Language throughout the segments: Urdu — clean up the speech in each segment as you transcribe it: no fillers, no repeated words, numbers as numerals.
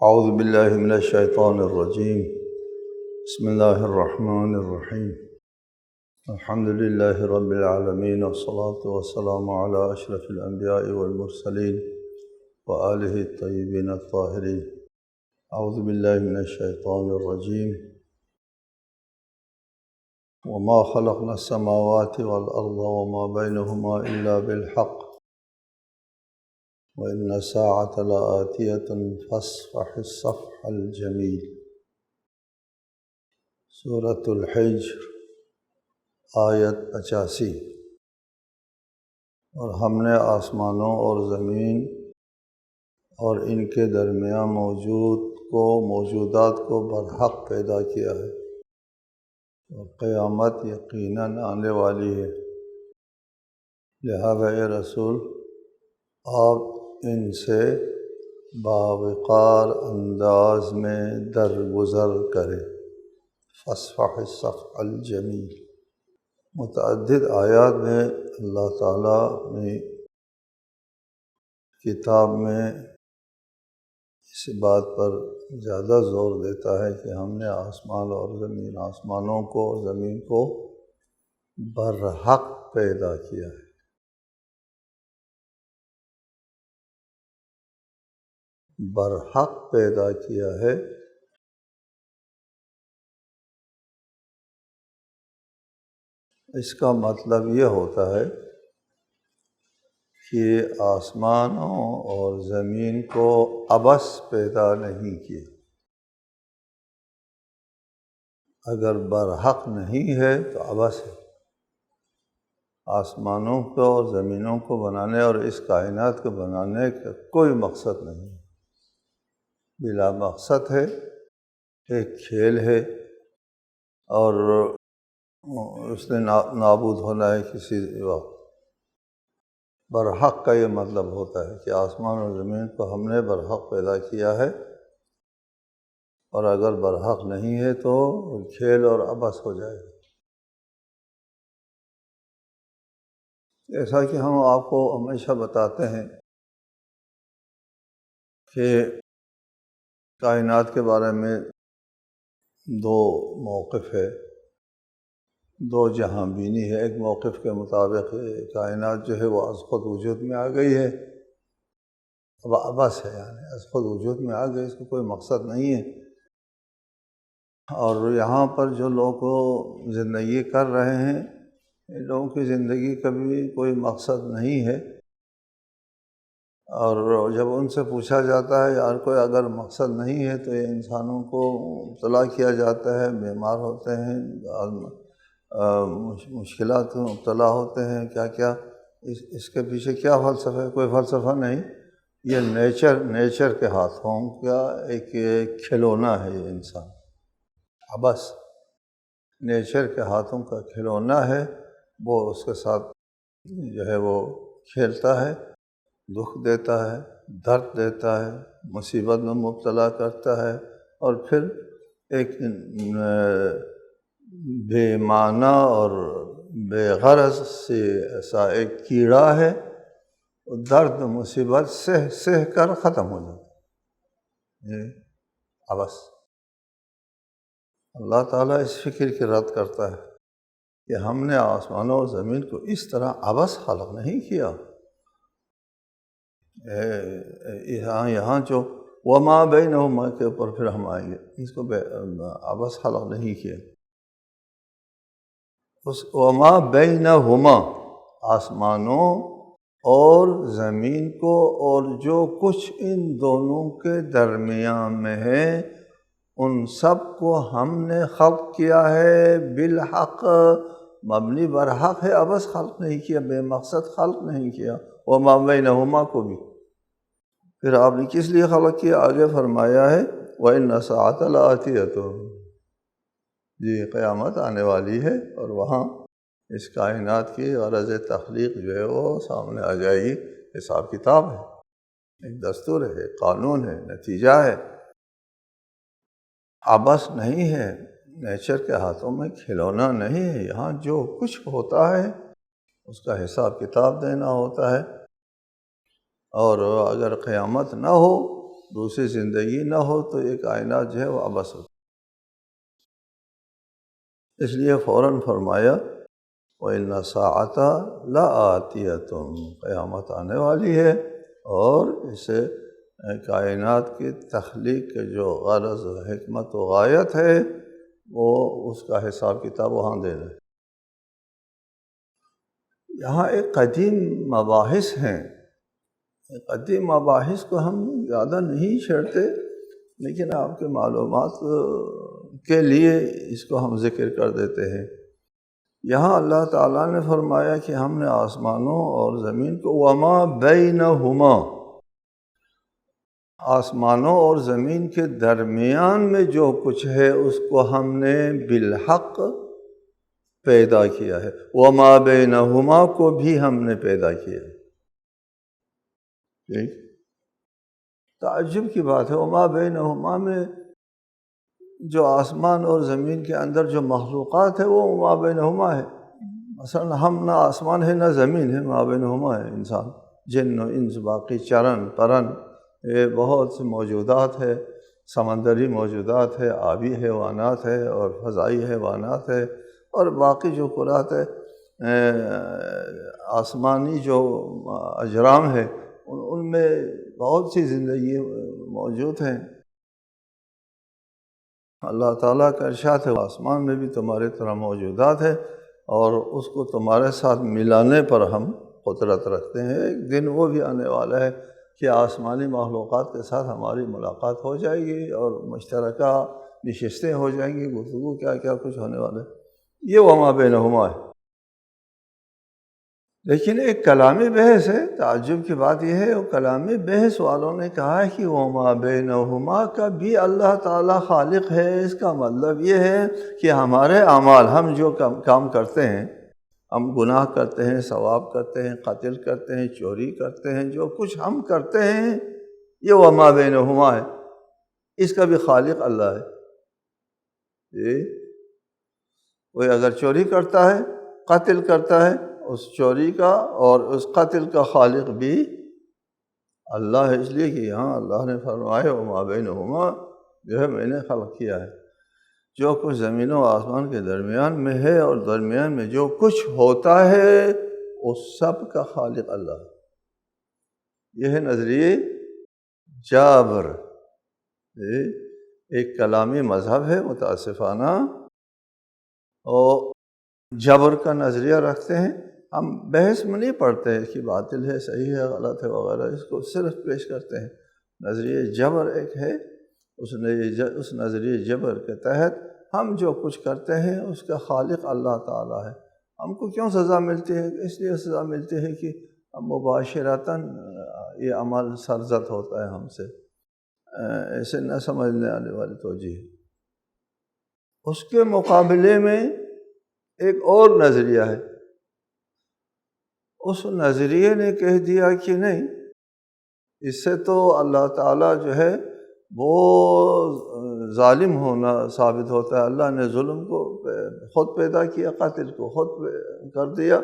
اعوذ باللہ من الشیطان الرجیم بسم اللہ الرحمن الرحیم الحمد للہ رب العالمین والصلاة والسلام علی اشرف الانبیاء والمرسلین وآلہ الطیبین الطاہرین۔ اعوذ باللہ من الشیطان الرجیم وما خلقنا السماوات والارض وما بینہما الا بالحق وَإِنَّ السَّاعَةَ لَآتِيَةٌ فَاصْفَحِ الصَّفْحَ الْجَمِيلَ۔ سورۃ الحجر آیت 85۔ اور ہم نے آسمانوں اور زمین اور ان کے درمیان موجودات کو برحق پیدا کیا ہے، اور قیامت یقیناً آنے والی ہے، لہذا اے رسول آپ ان سے باوقار انداز میں درگزر کریں۔ فاصفح الصفح الجمیل۔ متعدد آیات میں اللہ تعالیٰ نے کتاب میں اس بات پر زیادہ زور دیتا ہے کہ ہم نے آسمانوں کو اور زمین کو برحق پیدا کیا ہے۔ برحق پیدا کیا ہے، اس کا مطلب یہ ہوتا ہے کہ آسمانوں اور زمین کو عبث پیدا نہیں کیا۔ اگر برحق نہیں ہے تو عبث ہے۔ آسمانوں کو اور زمینوں کو بنانے اور اس کائنات کو بنانے کا کوئی مقصد نہیں، بلا مقصد ہے، ایک کھیل ہے، اور اس نے نابود ہونا ہے کسی وقت۔ برحق کا یہ مطلب ہوتا ہے کہ آسمان اور زمین کو ہم نے برحق پیدا کیا ہے، اور اگر برحق نہیں ہے تو کھیل اور عبث ہو جائے گا۔ ایسا کہ ہم آپ کو ہمیشہ بتاتے ہیں کہ کائنات کے بارے میں دو موقف ہے، دو جہاں بینی ہے۔ ایک موقف کے مطابق کائنات جو ہے وہ از خود وجود میں آ گئی ہے، اب عبث ہے، یعنی از خود وجود میں آ گئی، اس کا کوئی مقصد نہیں ہے۔ اور یہاں پر جو لوگ زندگی کر رہے ہیں، ان لوگوں کی زندگی کا بھی کوئی مقصد نہیں ہے، اور جب ان سے پوچھا جاتا ہے یار کوئی اگر مقصد نہیں ہے تو یہ انسانوں کو مبتلا کیا جاتا ہے، بیمار ہوتے ہیں، مشکلات میں مبتلا ہوتے ہیں، کیا اس کے پیچھے کیا فلسفہ ہے؟ کوئی فلسفہ نہیں، یہ نیچر کے ہاتھوں کا ایک کھلونا ہے۔ یہ انسان عبث نیچر کے ہاتھوں کا کھلونا ہے، وہ اس کے ساتھ جو ہے وہ کھیلتا ہے، دکھ دیتا ہے، درد دیتا ہے، مصیبت میں مبتلا کرتا ہے، اور پھر ایک بے معنی اور بے غرض سے ایسا ایک کیڑا ہے، درد مصیبت سہ کر ختم ہو جاتا ہے۔ یہ عبث۔ اللہ تعالیٰ اس فکر کی رد کرتا ہے کہ ہم نے آسمانوں اور زمین کو اس طرح عبث خلق نہیں کیا۔ یہاں جو وما بینہما کے اوپر پھر ہم آئیں گے، اس کو عبث خلق نہیں کیا۔ اس وما بینہما، آسمانوں اور زمین کو اور جو کچھ ان دونوں کے درمیان میں ہے، ان سب کو ہم نے خلق کیا ہے بالحق، مبنی برحق ہے، عبث خلق نہیں کیا، بے مقصد خلق نہیں کیا۔ وما بینہما کو بھی پھر آپ نے کس لیے خلق کیا؟ آگے فرمایا ہے وَإِنَّ السَّاعَةَ لَآتِيَةٌ، جی قیامت آنے والی ہے، اور وہاں اس کائنات کی غرض تخلیق جو ہے وہ سامنے آ جائے گی۔ حساب کتاب ہے، ایک دستور ہے، ایک قانون ہے، نتیجہ ہے، عبث نہیں ہے، نیچر کے ہاتھوں میں کھلونا نہیں ہے۔ یہاں جو کچھ ہوتا ہے اس کا حساب کتاب دینا ہوتا ہے، اور اگر قیامت نہ ہو دوسری زندگی نہ ہو تو یہ کائنات جو ہے وہ عبث ہوتی، اس لیے فوراً فرمایا وَإِنَّ السَّاعَةَ لَآتِيَةٌ، قیامت آنے والی ہے، اور اسے کائنات کی تخلیق کے جو غرض و حکمت و غایت ہے وہ اس کا حساب کتاب وہاں دینا ہے۔ یہاں ایک قدیم مباحث ہیں، قدیم مباحث کو ہم زیادہ نہیں چھیڑتے، لیکن آپ کے معلومات کے لیے اس کو ہم ذکر کر دیتے ہیں۔ یہاں اللہ تعالیٰ نے فرمایا کہ ہم نے آسمانوں اور زمین کو وما بینہما، آسمانوں اور زمین کے درمیان میں جو کچھ ہے اس کو ہم نے بالحق پیدا کیا ہے، وما بینہما کو بھی ہم نے پیدا کیا ہے۔ ٹھیک، تعجب کی بات ہے، وما بینہما میں جو آسمان اور زمین کے اندر جو مخلوقات ہے وہ وما بینہما ہے۔ مثلا ہم نہ آسمان ہے نہ زمین ہے، وما بینہما ہے، انسان، جن و انس، باقی چرن پرن، یہ بہت سے موجودات ہے، سمندری موجودات ہے، آبی حیوانات ہے، اور فضائی حیوانات ہے، اور باقی جو قرات ہے آسمانی جو اجرام ہے ان میں بہت سی زندگی موجود ہیں۔ اللہ تعالیٰ کا ارشاد ہے آسمان میں بھی تمہاری طرح موجودات ہے، اور اس کو تمہارے ساتھ ملانے پر ہم قدرت رکھتے ہیں۔ ایک دن وہ بھی آنے والا ہے کہ آسمانی مخلوقات کے ساتھ ہماری ملاقات ہو جائے گی اور مشترکہ نشستیں ہو جائیں گی، گفتگو کیا کیا کچھ ہونے والا ہے، یہ وما بینہما ہے۔ لیکن ایک کلامی بحث ہے، تعجب کی بات یہ ہے، وہ کلامی بحث والوں نے کہا ہے کہ وما بینہما کا بھی اللہ تعالیٰ خالق ہے۔ اس کا مطلب یہ ہے کہ ہمارے اعمال، ہم جو کام کرتے ہیں، ہم گناہ کرتے ہیں، ثواب کرتے ہیں، قتل کرتے ہیں، چوری کرتے ہیں، جو کچھ ہم کرتے ہیں یہ وما بینہما ہے، اس کا بھی خالق اللہ ہے۔ کوئی اگر چوری کرتا ہے، قتل کرتا ہے، اس چوری کا اور اس قتل کا خالق بھی اللہ ہے، اس لیے کہ یہاں اللہ نے فرمایا وما بینہما جو ہے میں نے خلق کیا ہے۔ جو کچھ زمین و آسمان کے درمیان میں ہے اور درمیان میں جو کچھ ہوتا ہے اس سب کا خالق اللہ ہے۔ یہ ہے نظریہ جابر، ایک کلامی مذہب ہے متاسفانہ، اور جبر کا نظریہ رکھتے ہیں۔ ہم بحث میں نہیں پڑھتے ہیں کہ باطل ہے، صحیح ہے، غلط ہے وغیرہ، اس کو صرف پیش کرتے ہیں۔ نظریہ جبر ایک ہے، اس نظریہ جبر کے تحت ہم جو کچھ کرتے ہیں اس کا خالق اللہ تعالیٰ ہے۔ ہم کو کیوں سزا ملتی ہے؟ اس لیے سزا ملتی ہے کہ مباشرتاً یہ عمل سرزد ہوتا ہے ہم سے، ایسے نہ سمجھنے آنے والی توجہ۔ اس کے مقابلے میں ایک اور نظریہ ہے، اس نظریے نے کہہ دیا کہ نہیں، اس سے تو اللہ تعالیٰ جو ہے وہ ظالم ہونا ثابت ہوتا ہے۔ اللہ نے ظلم کو خود پیدا کیا، قاتل کو خود کر دیا،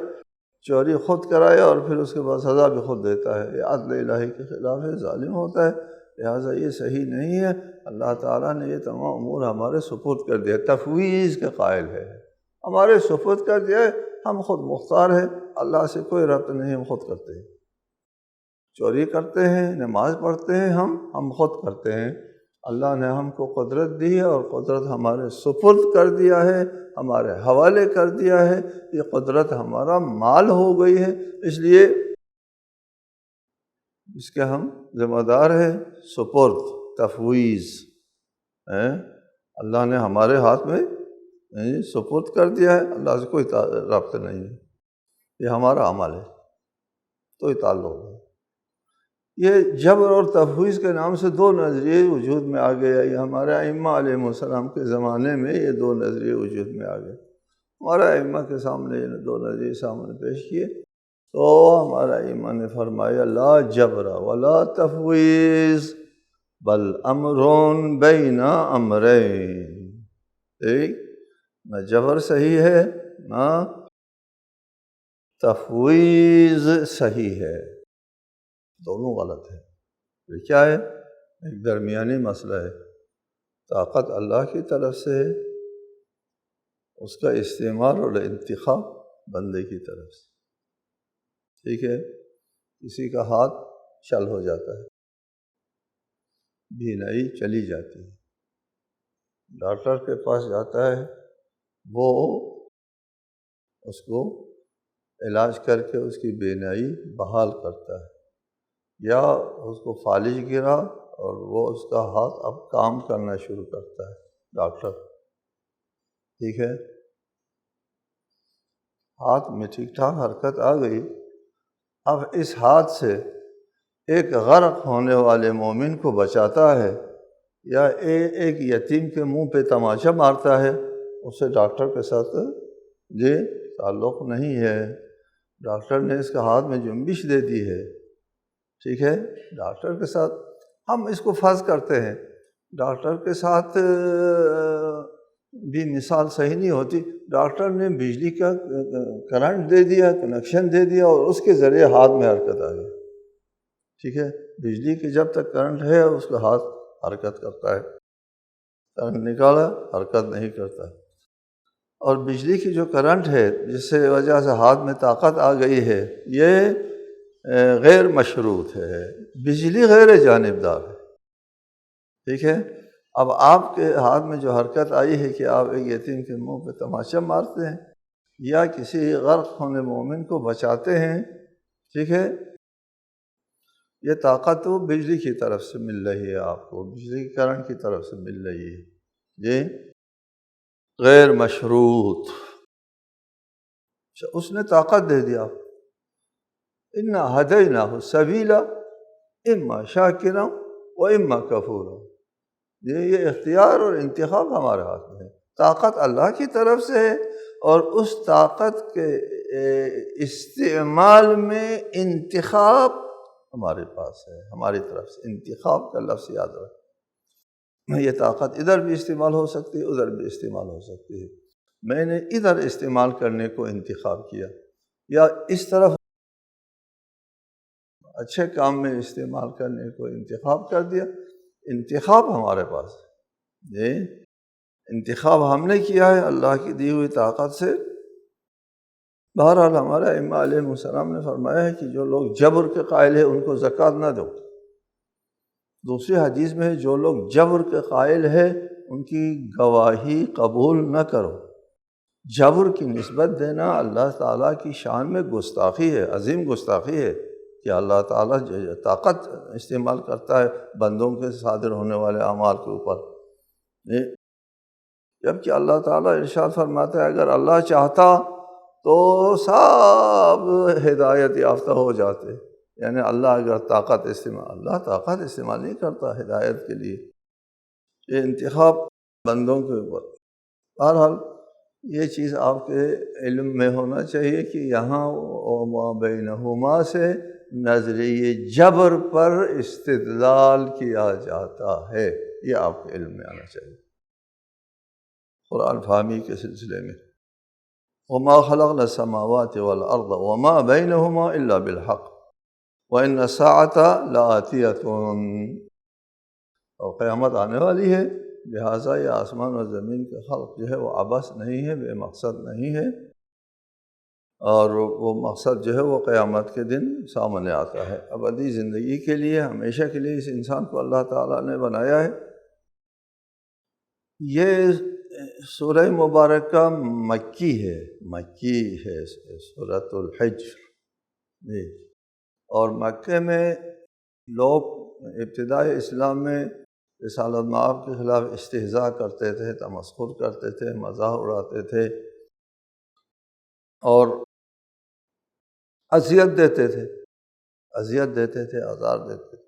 چوری خود کرایا، اور پھر اس کے بعد سزا بھی خود دیتا ہے۔ یہ عدل الہی کے خلاف ہے، ظالم ہوتا ہے، لہٰذا یہ صحیح نہیں ہے۔ اللہ تعالیٰ نے یہ تمام امور ہمارے سپرد کر دیا، تفویض کے قائل ہے، ہمارے سپرد کر دیا ہے، ہم خود مختار ہیں، اللہ سے کوئی ربط نہیں، ہم خود کرتے ہیں، چوری کرتے ہیں، نماز پڑھتے ہیں، ہم خود کرتے ہیں۔ اللہ نے ہم کو قدرت دی ہے اور قدرت ہمارے سپرد کر دیا ہے، ہمارے حوالے کر دیا ہے، یہ قدرت ہمارا مال ہو گئی ہے، اس لیے اس کے ہم ذمہ دار ہیں۔ سپرد، تفویض، اللہ نے ہمارے ہاتھ میں سپرد کر دیا ہے، اللہ سے کوئی رابطہ نہیں ہے، یہ ہمارا عمل ہے، کوئی تعلق نہیں۔ یہ جبر اور تفویض کے نام سے دو نظریے وجود میں آ گئے، یہ ہمارے ائمہ علیہ السلام کے زمانے میں یہ دو نظریے وجود میں آ گئے۔ ہمارے ائمہ کے سامنے یہ دو نظریے سامنے پیش کیے تو ہمارا ائمہ نے فرمایا لا جبر ولا تفویض بل امر بین امرین، نہ جبر صحیح ہے نہ تفویض صحیح ہے، دونوں غلط ہے۔ یہ کیا ہے؟ ایک درمیانی مسئلہ ہے، طاقت اللہ کی طرف سے ہے، اس کا استعمال اور انتخاب بندے کی طرف سے۔ ٹھیک ہے، کسی کا ہاتھ شل ہو جاتا ہے، بینائی چلی جاتی ہے، ڈاکٹر کے پاس جاتا ہے، وہ اس کو علاج کر کے اس کی بینائی بحال کرتا ہے، یا اس کو فالج گرا اور وہ اس کا ہاتھ اب کام کرنا شروع کرتا ہے ڈاکٹر۔ ٹھیک ہے، ہاتھ میں ٹھیک ٹھاک حرکت آ گئی، اب اس ہاتھ سے ایک غرق ہونے والے مومن کو بچاتا ہے یا ایک یتیم کے منہ پہ تماچا مارتا ہے، اسے ڈاکٹر کے ساتھ یہ تعلق نہیں ہے۔ ڈاکٹر نے اس کا ہاتھ میں جنبش دے دی ہے، ٹھیک ہے، ڈاکٹر کے ساتھ ہم اس کو فرض کرتے ہیں، ڈاکٹر کے ساتھ بھی مثال صحیح نہیں ہوتی، ڈاکٹر نے بجلی کا کرنٹ دے دیا، کنیکشن دے دیا اور اس کے ذریعے ہاتھ میں حرکت آ گئی۔ ٹھیک ہے، بجلی کی جب تک کرنٹ ہے اس کا ہاتھ حرکت کرتا ہے، کرنٹ نکالا حرکت نہیں کرتا۔ اور بجلی کی جو کرنٹ ہے جس سے وجہ سے ہاتھ میں طاقت آ گئی ہے، یہ غیر مشروط ہے، بجلی غیر جانبدار ہے۔ ٹھیک ہے، اب آپ کے ہاتھ میں جو حرکت آئی ہے کہ آپ ایک یتیم کے منہ پہ تماچا مارتے ہیں یا کسی غرق ہونے مومن کو بچاتے ہیں، ٹھیک ہے، یہ طاقت وہ بجلی کی طرف سے مل رہی ہے، آپ کو بجلی کی کرنٹ کی طرف سے مل رہی ہے، یہ غیر مشروط۔ اس نے طاقت دے دیا، انا ہدیناہ السبیل اما شاکرا و اما کفورا، یہ اختیار اور انتخاب ہمارے ہاتھ میں ہے، طاقت اللہ کی طرف سے ہے اور اس طاقت کے استعمال میں انتخاب ہمارے پاس ہے، ہماری طرف سے۔ انتخاب کا لفظ یاد رکھ، یہ طاقت ادھر بھی استعمال ہو سکتی ہے، ادھر بھی استعمال ہو سکتی ہے، میں نے ادھر استعمال کرنے کو انتخاب کیا یا اس طرف اچھے کام میں استعمال کرنے کو انتخاب کر دیا، انتخاب ہمارے پاس ہے، یہ انتخاب ہم نے کیا ہے اللہ کی دی ہوئی طاقت سے۔ بہرحال ہمارا ائمہ علیہ السلام نے فرمایا ہے کہ جو لوگ جبر کے قائل ہیں ان کو زکوٰۃ نہ دو۔ دوسری حدیث میں ہے جو لوگ جبر کے قائل ہیں ان کی گواہی قبول نہ کرو۔ جبر کی نسبت دینا اللہ تعالیٰ کی شان میں گستاخی ہے، عظیم گستاخی ہے کہ اللہ تعالیٰ طاقت استعمال کرتا ہے بندوں کے صادر ہونے والے اعمال کے اوپر، جبکہ اللہ تعالیٰ ارشاد فرماتا ہے اگر اللہ چاہتا تو سب ہدایت یافتہ ہو جاتے، یعنی اللہ اگر طاقت استعمال نہیں کرتا ہدایت کے لیے، یہ انتخاب بندوں کے اوپر۔ بہرحال یہ چیز آپ کے علم میں ہونا چاہیے کہ یہاں وما بینہما سے نظریہ جبر پر استدلال کیا جاتا ہے، یہ آپ کے علم میں آنا چاہیے قرآن فہمی کے سلسلے میں۔ وما خلقنا السماوات والارض وما بینہما الا بالحق وان الساعة لآتیۃ، اور قیامت آنے والی ہے، لہٰذا یہ آسمان اور زمین کا خلق جو ہے وہ عبث نہیں ہے، بے مقصد نہیں ہے، اور وہ مقصد جو ہے وہ قیامت کے دن سامنے آتا ہے۔ ابدی زندگی کے لیے، ہمیشہ کے لیے اس انسان کو اللہ تعالیٰ نے بنایا ہے۔ یہ سورہ مبارکہ مکی ہے، سورۃ الحجر، اور مکے میں لوگ ابتدائی اسلام میں رسالت مآب کے خلاف استہزاء کرتے تھے، تمسخر کرتے تھے، مذاق اڑاتے تھے اور اذیت دیتے تھے، آزار دیتے تھے۔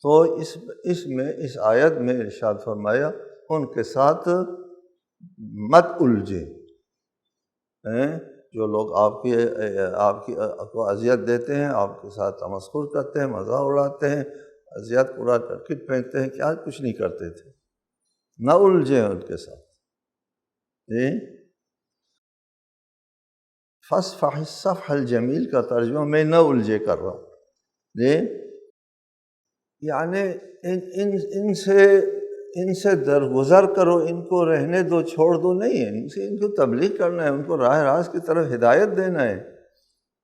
تو اس آیت میں ارشاد فرمایا ان کے ساتھ مت الجھے، جو لوگ آپ کی کو اذیت دیتے ہیں، آپ کے ساتھ تمسخر کرتے ہیں، مذاق اڑاتے ہیں، اذیت اڑا کر کٹ پھینکتے ہیں، کیا کچھ نہیں کرتے تھے، نہ الجھیں ان کے ساتھ۔ فاصفح الصفح الجمیل کا ترجمہ میں نہ الجھے کر رہا ہوں، یعنی ان سے درگزر کرو، ان کو رہنے دو، چھوڑ دو نہیں ہے، ان کو تبلیغ کرنا ہے، ان کو راہ راست کی طرف ہدایت دینا ہے،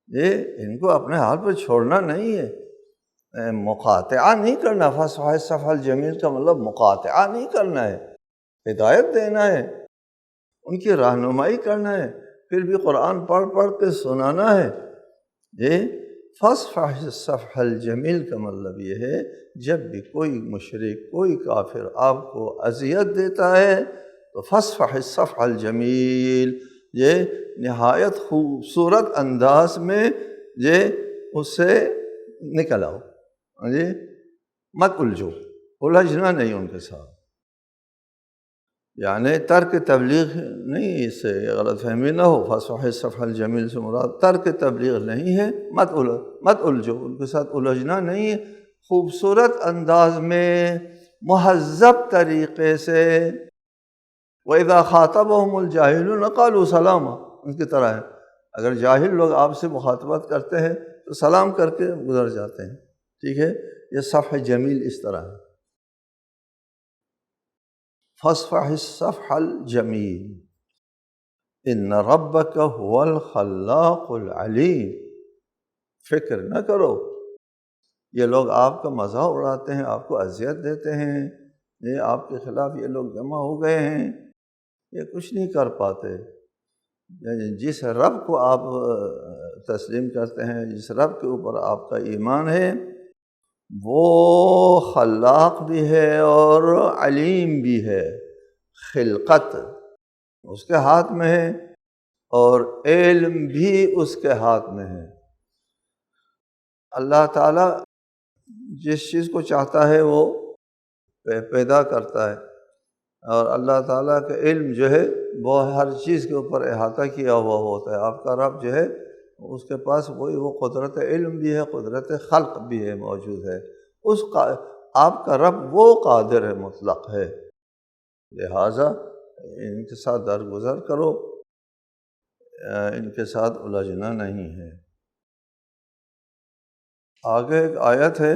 یہ ان کو اپنے حال پر چھوڑنا نہیں ہے، مقاطعہ نہیں کرنا۔ فصفح الصفح الجمیل کا مطلب مقاطعہ نہیں کرنا ہے، ہدایت دینا ہے، ان کی رہنمائی کرنا ہے، پھر بھی قرآن پڑھ پڑھ کے سنانا ہے۔ یہ فصفح الصفح الجمیل کا مطلب یہ ہے جب بھی کوئی مشرک، کوئی کافر آپ کو اذیت دیتا ہے تو فصفح الصفح الجمیل، یہ نہایت خوبصورت انداز میں یہ اس سے نکل آؤ، یہ مت الجھو، الجھنا نہیں ان کے ساتھ، یعنی ترک تبلیغ نہیں، اس سے غلط فہمی نہ ہو۔ فصفح الصفح الجمیل سے مراد ترک تبلیغ نہیں ہے، مت الجھو، ان کے ساتھ الجھنا نہیں ہے، خوبصورت انداز میں، مہذب طریقے سے۔ وَإِذَا خَاطَبَهُمُ الْجَاهِلُونَ قَالُوا سَلَامًا، ان کی طرح ہے، اگر جاہل لوگ آپ سے مخاطبت کرتے ہیں تو سلام کر کے گزر جاتے ہیں، ٹھیک ہے، یہ صفح جمیل اس طرح ہے۔ فَاصْفَحِ الصَّفْحَ الْجَمِيلَ إِنَّ رَبَّكَ هُوَ الْخَلَّاقُ الْعَلِيمُ۔ فکر نہ کرو، یہ لوگ آپ کا مذاق اڑاتے ہیں، آپ کو اذیت دیتے ہیں، یہ آپ کے خلاف یہ لوگ جمع ہو گئے ہیں، یہ کچھ نہیں کر پاتے۔ جس رب کو آپ تسلیم کرتے ہیں، جس رب کے اوپر آپ کا ایمان ہے، وہ خلاق بھی ہے اور علیم بھی ہے، خلقت اس کے ہاتھ میں ہے اور علم بھی اس کے ہاتھ میں ہے۔ اللہ تعالیٰ جس چیز کو چاہتا ہے وہ پیدا کرتا ہے، اور اللہ تعالیٰ کا علم جو ہے وہ ہر چیز کے اوپر احاطہ کیا ہوا ہوتا ہے۔ آپ کا رب جو ہے اس کے پاس وہ قدرت علم بھی ہے، قدرت خلق بھی ہے، موجود ہے۔ آپ کا رب وہ قادر ہے، مطلق ہے، لہٰذا ان کے ساتھ درگزر کرو، ان کے ساتھ الجھنا نہیں ہے۔ آگے ایک آیت ہے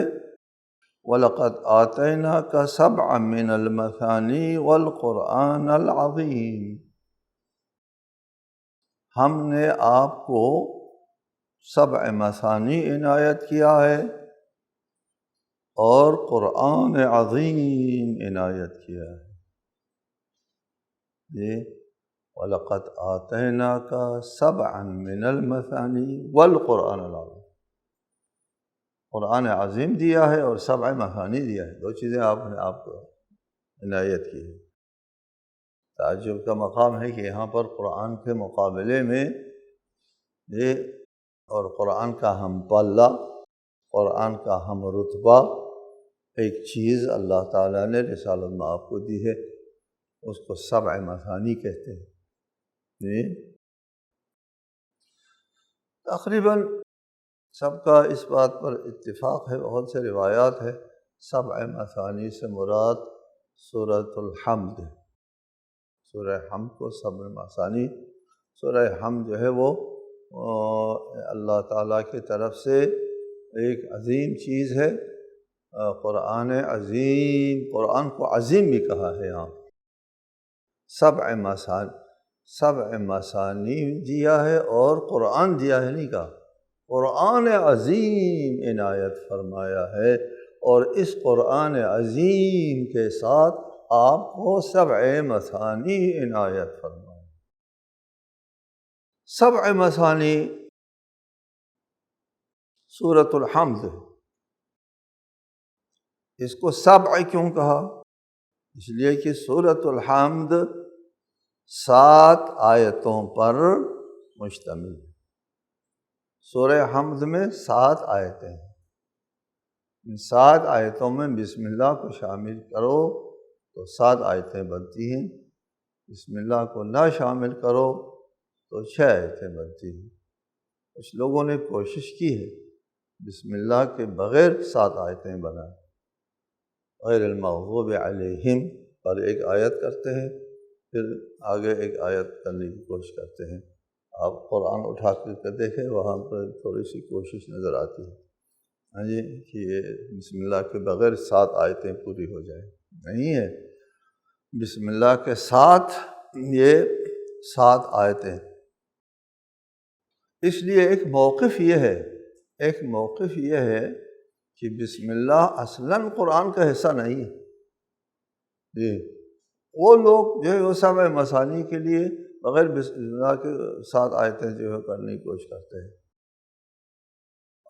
وَلَقَدْ آتَيْنَاكَ سَبْعًا مِّنَ الْمَثَانِي وَالْقُرْآنَ الْعَظِيمَ، ہم نے آپ کو 7 مثانی عنایت کیا ہے اور قرآن عظیم عنایت کیا ہے۔ یہ وَلَقَدْ آتَيْنَاكَ سَبْعًا مِّنَ الْمَثَانِي وَالْقُرْآنَ الْعَظِيمَ، قرآن عظیم دیا ہے اور 7 مثانی دیا ہے، 2 چیزیں آپ نے آپ کو عنایت کی ہے۔ تعجب کا مقام ہے کہ یہاں پر قرآن کے مقابلے میں یہ اور قرآن کا ہم پلہ، قرآن کا ہم رتبہ ایک چیز اللہ تعالیٰ نے رسالت میں آپ کو دی ہے، اس کو 7 مثانی کہتے ہیں۔ تقریباً سب کا اس بات پر اتفاق ہے، بہت سے روایات ہے، 7 مثانی سے مراد سورۃ الحمد ہے۔ سورہ حمد کو 7 مثانی، سورہ حمد جو ہے وہ اللہ تعالیٰ کی طرف سے ایک عظیم چیز ہے، قرآن عظیم، قرآن کو عظیم بھی کہا ہے یہاں۔ 7 مثانی دیا ہے اور قرآن دیا ہے نہیں کہا، قرآن عظیم عنایت فرمایا ہے، اور اس قرآن عظیم کے ساتھ آپ کو 7 مثانی عنایت فرمایا۔ 7 مثانی سورۃ الحمد، اس کو 7 کیوں کہا؟ اس لیے کہ سورۃ الحمد 7 آیتوں پر مشتمل ہے۔ سورہ حمد میں 7 آیتیں ہیں، ان 7 آیتوں میں بسم اللہ کو شامل کرو تو 7 آیتیں بنتی ہیں، بسم اللہ کو نہ شامل کرو تو 6 آیتیں بنتی ہیں۔ کچھ لوگوں نے کوشش کی ہے بسم اللہ کے بغیر 7 آیتیں بنائیں، غیر المغضوب علیہم پر ایک آیت کرتے ہیں، پھر آگے ایک آیت کرنے کی کوشش کرتے ہیں۔ آپ قرآن اٹھا کر دیکھیں، وہاں پر تھوڑی سی کوشش نظر آتی ہے۔ ہاں جی کہ یہ بسم اللہ کے بغیر 7 آیتیں پوری ہو جائیں، نہیں ہے۔ بسم اللہ کے ساتھ یہ 7 آیتیں۔ اس لیے ایک موقف یہ ہے کہ بسم اللہ اصلاً قرآن کا حصہ نہیں ہے۔ جی وہ لوگ جو ہے وہ سب مثانی کے لیے بغیر بسم اللہ کے 7 آیتیں جو ہے کرنے کی کوشش کرتے ہیں۔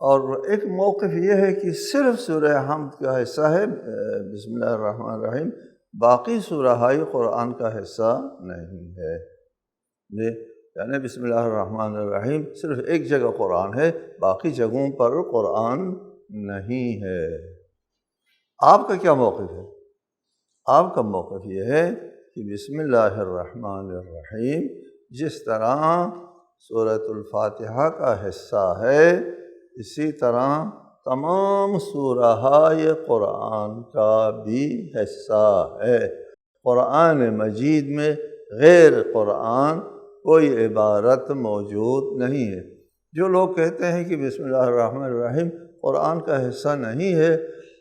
اور ایک موقف یہ ہے کہ صرف سورہ حمد کا حصہ ہے بسم اللہ الرحمن الرحیم، باقی سورہائی قرآن کا حصہ نہیں ہے۔ جی یعنی بسم اللہ الرحمن الرحیم صرف ایک جگہ قرآن ہے، باقی جگہوں پر قرآن نہیں ہے۔ آپ کا کیا موقف ہے؟ آپ کا موقف یہ ہے کہ بسم اللہ الرحمن الرحیم جس طرح سورۃ الفاتحہ کا حصہ ہے، اسی طرح تمام سورہائے قرآن کا بھی حصہ ہے۔ قرآن مجید میں غیر قرآن کوئی عبارت موجود نہیں ہے۔ جو لوگ کہتے ہیں کہ بسم اللہ الرحمن الرحیم قرآن کا حصہ نہیں ہے،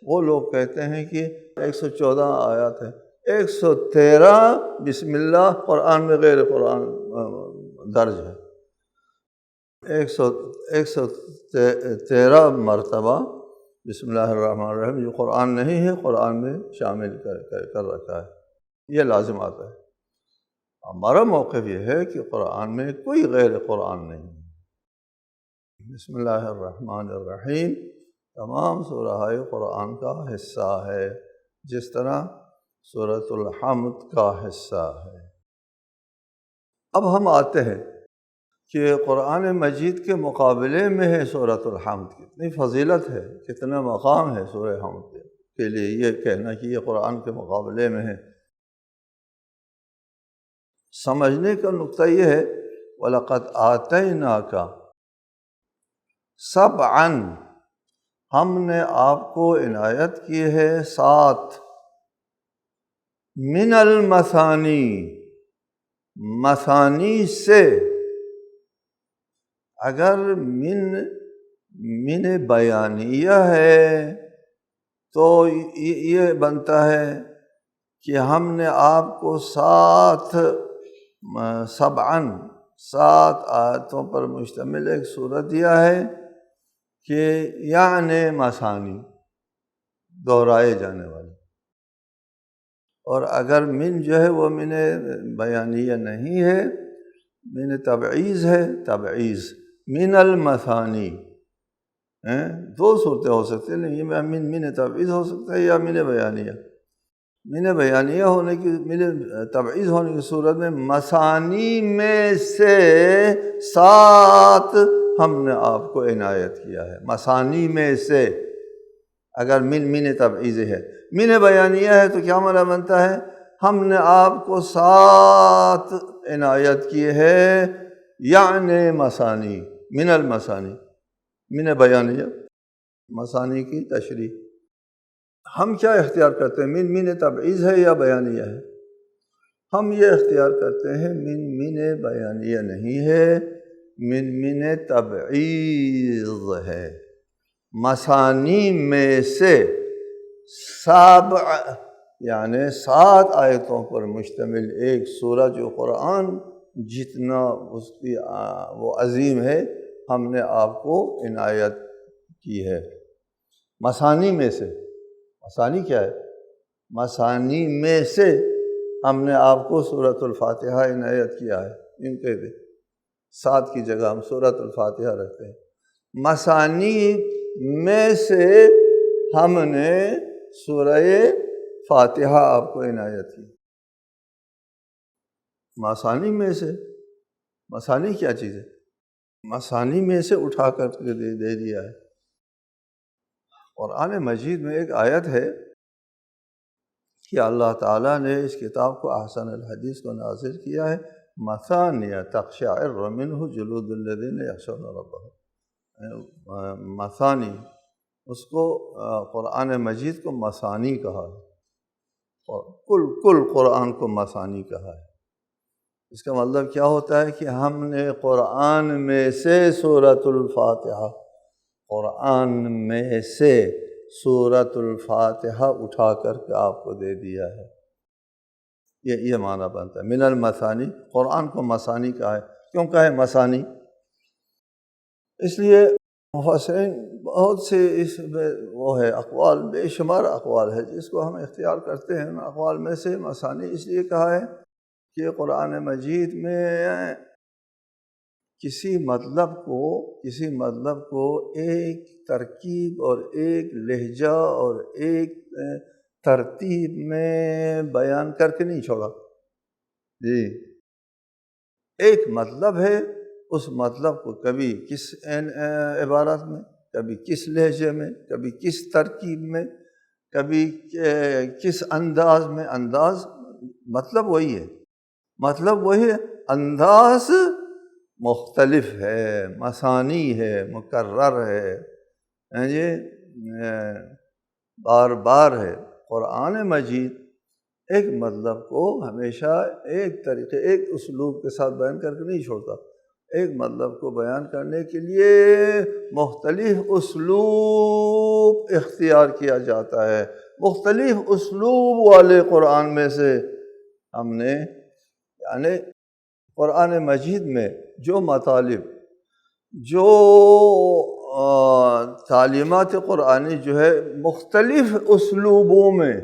وہ لوگ کہتے ہیں کہ 114 آیات ہیں، 113 بسم اللہ قرآن میں غیر قرآن درج ہے، 113 مرتبہ بسم اللہ الرحمن الرحیم جو قرآن نہیں ہے قرآن میں شامل کر رکھا ہے، یہ لازم آتا ہے۔ ہمارا موقف یہ ہے کہ قرآن میں کوئی غیر قرآن نہیں ہے۔ بسم اللہ الرحمن الرحیم تمام سورہائے قرآن کا حصہ ہے، جس طرح سورۃ الحمد کا حصہ ہے۔ اب ہم آتے ہیں کہ قرآن مجید کے مقابلے میں ہے سورۃ الحمد، کتنی فضیلت ہے، کتنا مقام ہے سورہ حمد کے لیے یہ کہنا کہ یہ قرآن کے مقابلے میں ہے۔ سمجھنے کا نقطہ یہ ہے وَلَقَدْ آتَيْنَاكَ سَبْعًا، ہم نے آپ کو عنایت کی ہے 7 من المثانی، مثانی سے۔ اگر من بیانیہ ہے تو یہ بنتا ہے کہ ہم نے آپ کو 7 آیتوں پر مشتمل ایک سورت دیا ہے کہ یعنی مثانی دہرائے جانے والی۔ اور اگر من جو ہے وہ من بیانیہ نہیں ہے، من تبعیض ہے، تبعیض من المثانی، 2 صورتیں ہو سکتی ہیں، یہ من تبعیض ہو سکتا ہے یا من بیانیہ۔ من بیانیہ ہونے کی، من تبعیض ہونے کی صورت میں مثانی میں سے 7 ہم نے آپ کو عنایت کیا ہے، مثانی میں سے۔ اگر من تبعیض ہے، من بیانیہ ہے تو کیا معنی بنتا ہے؟ ہم نے آپ کو 7 عنایت کی ہے، یعنی مثانی، من المثانی، من بیانیہ مثانی کی تشریح۔ ہم کیا اختیار کرتے ہیں، من تبعیض ہے یا بیانیہ ہے؟ ہم یہ اختیار کرتے ہیں من بیانیہ نہیں ہے، من تبعیض ہے۔ مثانی میں سے 7 یعنی 7 آیتوں پر مشتمل ایک سورہ جو قرآن جتنا اس کی وہ عظیم ہے، ہم نے آپ کو عنایت کی ہے مثانی میں سے۔ مثانی کیا ہے؟ مثانی میں سے ہم نے آپ کو سورۃ الفاتحہ عنایت کیا ہے۔ ان کہتے 7 کی جگہ ہم سورۃ الفاتحہ رکھتے ہیں۔ مثانی میں سے ہم نے سورہ فاتحہ آپ کو عنایت کی۔ مثانی میں سے، مثانی کیا چیز ہے؟ مثانی میں سے اٹھا کر دے دیا ہے۔ قرآن مجید میں ایک آیت ہے کہ اللہ تعالیٰ نے اس کتاب کو احسن الحدیث کو نازل کیا ہے، مثانیہ تقشعر منہ جلود الذین یخشون ربہم۔ مثانی، اس کو قرآن مجید کو مثانی کہا ہے، اور کل قرآن کو مثانی کہا ہے۔ اس کا مطلب کیا ہوتا ہے کہ ہم نے قرآن میں سے سورۃ الفاتحہ، قرآن میں سے سورۃ الفاتحہ اٹھا کر کے آپ کو دے دیا ہے۔ یہ معنی بنتا ہے من المثانی۔ قرآن کو مثانی کہا ہے۔ کیوں کہا ہے مثانی؟ اس لیے مفسرین بہت سے اس میں وہ ہے اقوال، بے شمار اقوال ہے جس کو ہم اختیار کرتے ہیں۔ ان اقوال میں سے مثانی اس لیے کہا ہے کہ قرآن مجید میں کسی مطلب کو ایک ترکیب اور ایک لہجہ اور ایک ترتیب میں بیان کر کے نہیں چھوڑا۔ جی، ایک مطلب ہے، اس مطلب کو کبھی کس عبارت میں، کبھی کس لہجے میں، کبھی کس ترکیب میں، کبھی کس انداز میں۔ انداز مطلب وہی ہے، انداز مختلف ہے، مثانی ہے، مکرر ہے، یہ بار بار ہے۔ قرآن مجید ایک مطلب کو ہمیشہ ایک طریقے، ایک اسلوب کے ساتھ بیان کر کے نہیں چھوڑتا۔ ایک مطلب کو بیان کرنے کے لیے مختلف اسلوب اختیار کیا جاتا ہے۔ مختلف اسلوب والے قرآن میں سے ہم نے، یعنی قرآن مجید میں جو مطالب، جو تعلیمات قرآنی جو ہے مختلف اسلوبوں میں،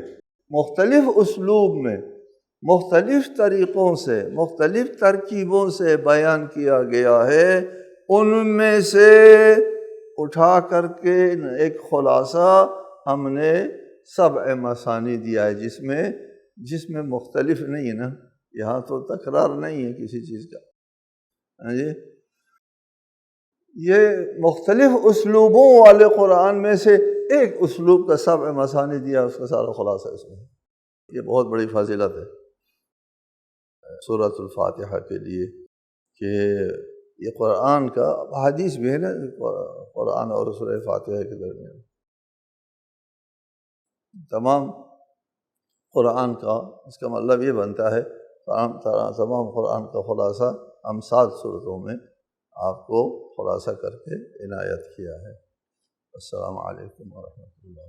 مختلف طریقوں سے، مختلف ترکیبوں سے بیان کیا گیا ہے، ان میں سے اٹھا کر کے ایک خلاصہ ہم نے سبع مثانی دیا ہے، جس میں مختلف نہیں ہے نا، یہاں تو تکرار نہیں ہے کسی چیز کا۔ یہ مختلف اسلوبوں والے قرآن میں سے ایک اسلوب کا سبع مثانی دیا، اس کا سارا خلاصہ اس میں۔ یہ بہت بڑی فضیلت ہے سورۃ الفاتحہ کے لیے کہ یہ قرآن کا حدیث بھی ہے نا، قرآن اور سورۃ فاتحہ کے درمیان تمام قرآن کا، اس کا مطلب یہ بنتا ہے تمام قرآن کا خلاصہ ہم 7 صورتوں میں آپ کو خلاصہ کر کے عنایت کیا ہے۔ السلام علیکم ورحمۃ اللہ۔